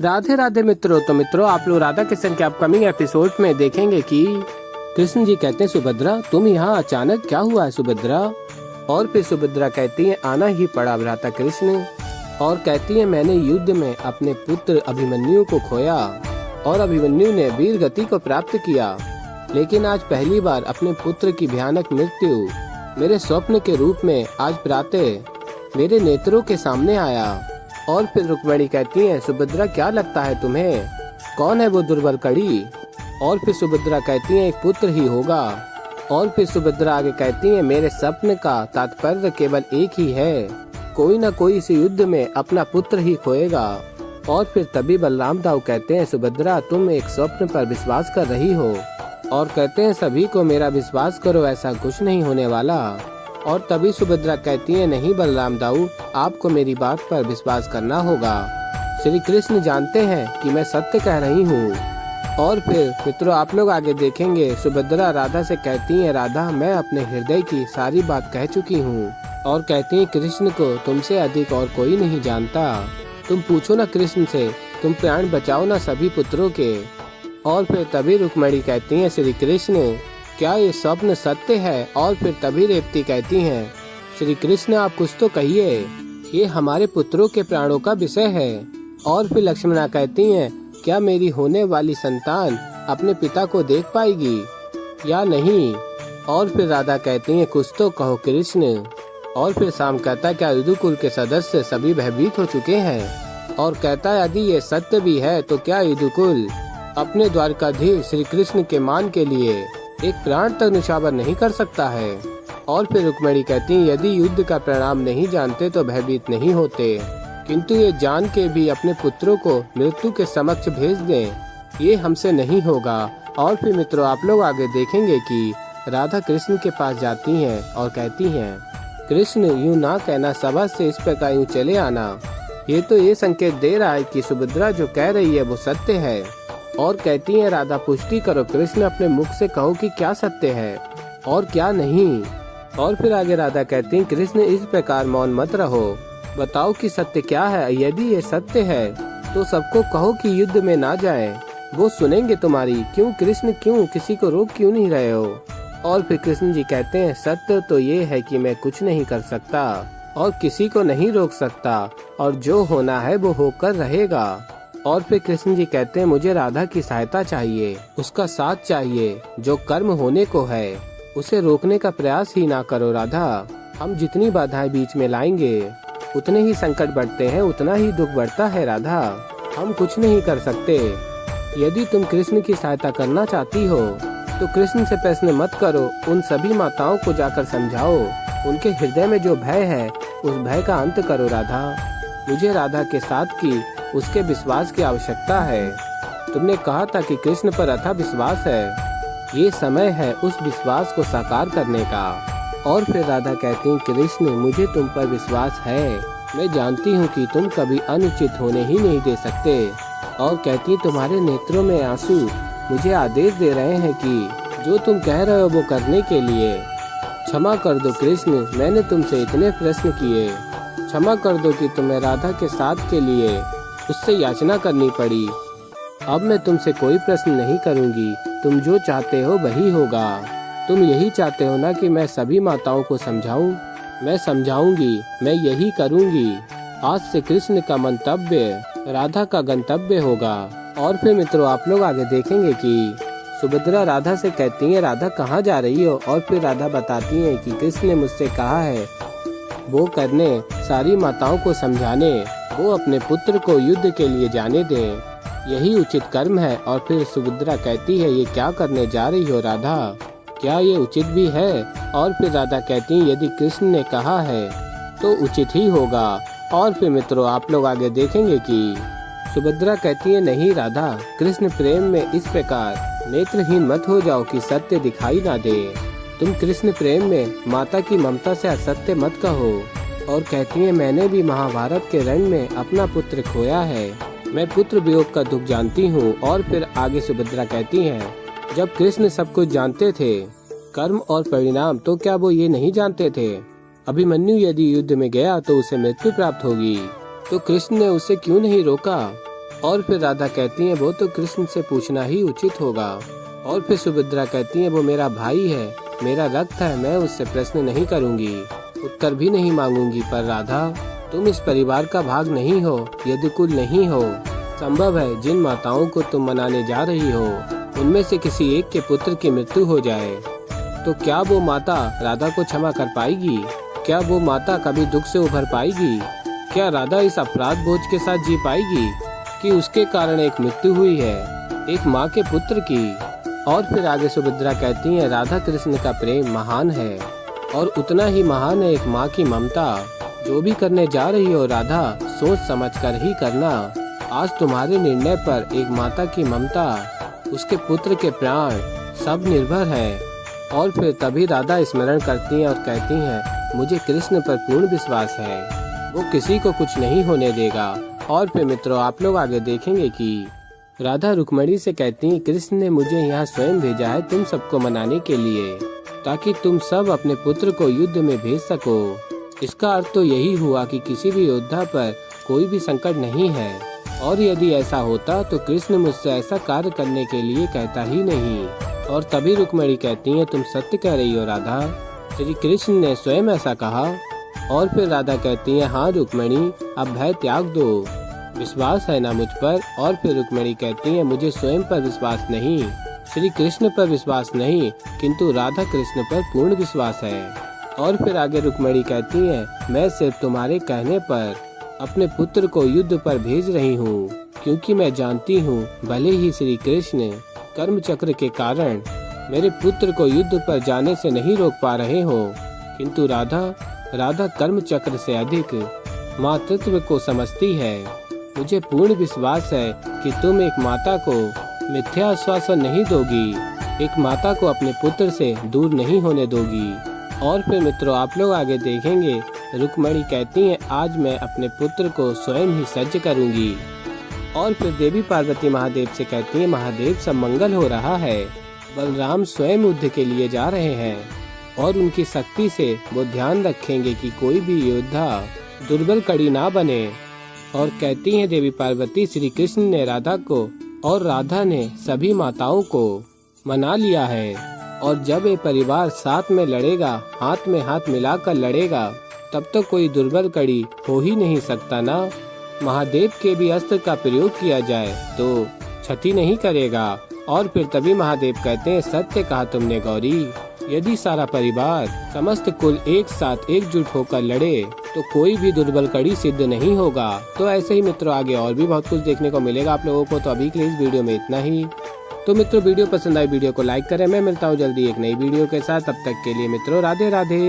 राधे राधे मित्रों। तो मित्रों, आप लोग राधा कृष्ण के अपकमिंग एपिसोड में देखेंगे कि कृष्ण जी कहते हैं सुभद्रा तुम यहाँ अचानक क्या हुआ है सुभद्रा। और फिर सुभद्रा कहती है आना ही पड़ा भ्राता कृष्ण। और कहती है मैंने युद्ध में अपने पुत्र अभिमन्यु को खोया और अभिमन्यु ने वीर गति को प्राप्त किया, लेकिन आज पहली बार अपने पुत्र की भयानक मृत्यु मेरे स्वप्न के रूप में आज प्रातः मेरे नेत्रों के सामने आया। और फिर रुक्मिणी कहती है सुभद्रा क्या लगता है तुम्हें, कौन है वो दुर्बल कड़ी। और फिर सुभद्रा कहती है एक पुत्र ही होगा। और फिर सुभद्रा आगे कहती है मेरे स्वप्न का तात्पर्य केवल एक ही है, कोई न कोई इस युद्ध में अपना पुत्र ही खोएगा। और फिर तभी बलराम दाऊ कहते हैं सुभद्रा तुम एक स्वप्न पर विश्वास कर रही हो। और कहते हैं सभी को मेरा विश्वास करो, ऐसा कुछ नहीं होने वाला। और तभी सुभद्रा कहती है नहीं बलराम दाऊ, आपको मेरी बात पर विश्वास करना होगा। श्री कृष्ण जानते हैं कि मैं सत्य कह रही हूँ। और फिर मित्रों आप लोग आगे देखेंगे सुभद्रा राधा से कहती है राधा मैं अपने हृदय की सारी बात कह चुकी हूँ। और कहती है कृष्ण को तुमसे अधिक और कोई नहीं जानता, तुम पूछो ना कृष्ण से, तुम प्राण बचाओ ना सभी पुत्रों के। और फिर तभी रुक्मिणी कहती है श्री कृष्ण क्या ये स्वप्न सत्य है। और फिर तभी रेवती कहती हैं श्री कृष्ण आप कुछ तो कहिए, ये हमारे पुत्रों के प्राणों का विषय है। और फिर लक्ष्मणा कहती हैं क्या मेरी होने वाली संतान अपने पिता को देख पाएगी या नहीं। और फिर राधा कहती हैं कुछ तो कहो कृष्ण। और फिर शाम कहता है क्या यदुकुल के सदस्य सभी भयभीत हो चुके हैं। और कहता है यदि ये सत्य भी है तो क्या यदुकुल अपने द्वारकाधीश श्री कृष्ण के मान के लिए एक प्राण तक निछावर नहीं कर सकता है। और फिर रुक्मिणी कहती है यदि युद्ध का परिणाम नहीं जानते तो भयभीत नहीं होते, किंतु ये जान के भी अपने पुत्रों को मृत्यु के समक्ष भेज दें, ये हमसे नहीं होगा। और फिर मित्रों आप लोग आगे देखेंगे कि राधा कृष्ण के पास जाती हैं और कहती हैं कृष्ण यूँ ना कहना, सभा से इस प्रकार यूँ चले आना, ये तो ये संकेत दे रहा है कि सुभद्रा जो कह रही है वो सत्य है। और कहती है राधा पुष्टि करो कृष्ण, अपने मुख से कहो कि क्या सत्य है और क्या नहीं। और फिर आगे राधा कहती है कृष्ण इस प्रकार मौन मत रहो, बताओ कि सत्य क्या है। यदि ये सत्य है तो सबको कहो कि युद्ध में ना जाए, वो सुनेंगे तुम्हारी। क्यों कृष्ण क्यों किसी को रोक क्यों नहीं रहे हो। और फिर कृष्ण जी कहते हैं सत्य तो ये है कि मैं कुछ नहीं कर सकता और किसी को नहीं रोक सकता, और जो होना है वो होकर रहेगा। और फिर कृष्ण जी कहते हैं मुझे राधा की सहायता चाहिए, उसका साथ चाहिए, जो कर्म होने को है उसे रोकने का प्रयास ही ना करो राधा। हम जितनी बाधाएं बीच में लाएंगे उतने ही संकट बढ़ते हैं, उतना ही दुख बढ़ता है राधा, हम कुछ नहीं कर सकते। यदि तुम कृष्ण की सहायता करना चाहती हो तो कृष्ण से प्रश्न मत करो, उन सभी माताओं को जाकर समझाओ, उनके हृदय में जो भय है उस भय का अंत करो राधा। मुझे राधा के साथ की उसके विश्वास की आवश्यकता है। तुमने कहा था कि कृष्ण पर अथा विश्वास है, ये समय है उस विश्वास को साकार करने का। और फिर राधा कहती हैं कृष्ण मुझे तुम पर विश्वास है, मैं जानती हूँ कि तुम कभी अनुचित होने ही नहीं दे सकते। और कहती तुम्हारे नेत्रों में आंसू मुझे आदेश दे रहे हैं कि जो तुम कह रहे हो वो करने के लिए। क्षमा कर दो कृष्ण, मैंने तुमसे इतने प्रश्न किए, क्षमा कर दो कि तुम्हें राधा के साथ के लिए उससे याचना करनी पड़ी। अब मैं तुमसे कोई प्रश्न नहीं करूंगी, तुम जो चाहते हो वही होगा। तुम यही चाहते हो ना कि मैं सभी माताओं को समझाऊं, मैं समझाऊंगी, मैं यही करूंगी। आज से कृष्ण का मंतव्य राधा का गंतव्य होगा। और फिर मित्रों आप लोग आगे देखेंगे कि सुभद्रा राधा से कहती है राधा कहाँ जा रही हो। और फिर राधा बताती है कि कृष्ण ने मुझसे कहा है वो करने, सारी माताओं को समझाने, वो अपने पुत्र को युद्ध के लिए जाने दें, यही उचित कर्म है। और फिर सुभद्रा कहती है ये क्या करने जा रही हो राधा, क्या ये उचित भी है। और फिर राधा कहती है यदि कृष्ण ने कहा है तो उचित ही होगा। और फिर मित्रों आप लोग आगे देखेंगे कि सुभद्रा कहती है नहीं राधा, कृष्ण प्रेम में इस प्रकार नेत्रहीन मत हो जाओ कि सत्य दिखाई ना दे। तुम कृष्ण प्रेम में माता की ममता से असत्य मत कहो। और कहती है मैंने भी महाभारत के रण में अपना पुत्र खोया है, मैं पुत्र वियोग का दुख जानती हूँ। और फिर आगे सुभद्रा कहती है जब कृष्ण सब कुछ जानते थे, कर्म और परिणाम, तो क्या वो ये नहीं जानते थे अभिमन्यु यदि युद्ध में गया तो उसे मृत्यु प्राप्त होगी, तो कृष्ण ने उसे क्यों नहीं रोका। और फिर राधा कहती है वो तो कृष्ण से पूछना ही उचित होगा। और फिर सुभद्रा कहती है वो मेरा भाई है, मेरा रक्त है, मैं उससे प्रश्न नहीं करूंगी, उत्तर भी नहीं मांगूंगी। पर राधा तुम इस परिवार का भाग नहीं हो, यदुकुल नहीं हो। संभव है जिन माताओं को तुम मनाने जा रही हो उनमें से किसी एक के पुत्र की मृत्यु हो जाए, तो क्या वो माता राधा को क्षमा कर पाएगी? क्या वो माता कभी दुख से उभर पाएगी? क्या राधा इस अपराध बोझ के साथ जी पाएगी कि उसके कारण एक मृत्यु हुई है, एक माँ के पुत्र की? और फिर आगे सुभद्रा कहती है राधा कृष्ण का प्रेम महान है और उतना ही महान है एक माँ की ममता। जो भी करने जा रही हो राधा, सोच समझकर ही करना। आज तुम्हारे निर्णय पर एक माता की ममता, उसके पुत्र के प्राण सब निर्भर है। और फिर तभी राधा स्मरण करती हैं और कहती हैं मुझे कृष्ण पर पूर्ण विश्वास है, वो किसी को कुछ नहीं होने देगा। और फिर मित्रों आप लोग आगे देखेंगे कि राधा रुक्मणी से कहती हैं कृष्ण ने मुझे यहाँ स्वयं भेजा है तुम सबको मनाने के लिए, ताकि तुम सब अपने पुत्र को युद्ध में भेज सको। इसका अर्थ तो यही हुआ कि किसी भी योद्धा पर कोई भी संकट नहीं है, और यदि ऐसा होता तो कृष्ण मुझसे ऐसा कार्य करने के लिए कहता ही नहीं। और तभी रुक्मणी कहती है तुम सत्य कह रही हो राधा, श्री कृष्ण ने स्वयं ऐसा कहा। और फिर राधा कहती है हाँ रुक्मणी, अब भय त्याग दो, विश्वास है ना मुझ पर? और फिर रुक्मणी कहती है मुझे स्वयं पर विश्वास नहीं, श्री कृष्ण पर विश्वास नहीं, किंतु राधा कृष्ण पर पूर्ण विश्वास है। और फिर आगे रुक्मणी कहती है मैं सिर्फ तुम्हारे कहने पर अपने पुत्र को युद्ध पर भेज रही हूँ, क्योंकि मैं जानती हूँ भले ही श्री कृष्ण कर्म चक्र के कारण मेरे पुत्र को युद्ध पर जाने से नहीं रोक पा रहे हो, किंतु राधा कर्म चक्र से अधिक मातृत्व को समझती है। मुझे पूर्ण विश्वास है कि तुम एक माता को मिथ्या आश्वासन नहीं दोगी, एक माता को अपने पुत्र से दूर नहीं होने दोगी। और फिर मित्रों आप लोग आगे देखेंगे रुक्मणी कहती हैं आज मैं अपने पुत्र को स्वयं ही सज्ज करूंगी। और फिर देवी पार्वती महादेव से कहती हैं महादेव सब मंगल हो रहा है, बलराम स्वयं युद्ध के लिए जा रहे हैं और उनकी शक्ति से वो ध्यान रखेंगे कि कोई भी योद्धा दुर्बल कड़ी ना बने। और कहती हैं देवी पार्वती श्री कृष्ण ने राधा को और राधा ने सभी माताओं को मना लिया है, और जब ये परिवार साथ में लड़ेगा, हाथ में हाथ मिलाकर लड़ेगा, तब तो कोई दुर्बल कड़ी हो ही नहीं सकता ना। महादेव के भी अस्त्र का प्रयोग किया जाए तो क्षति नहीं करेगा। और फिर तभी महादेव कहते हैं सत्य कहा तुमने गौरी, यदि सारा परिवार समस्त कुल एक साथ एकजुट होकर लड़े तो कोई भी दुर्बल कड़ी सिद्ध नहीं होगा। तो ऐसे ही मित्रों आगे और भी बहुत कुछ देखने को मिलेगा आप लोगों को। तो अभी के लिए इस वीडियो में इतना ही। तो मित्रों वीडियो पसंद आई वीडियो को लाइक करें। मैं मिलता हूँ जल्दी एक नई वीडियो के साथ, तब तक के लिए मित्रों राधे राधे।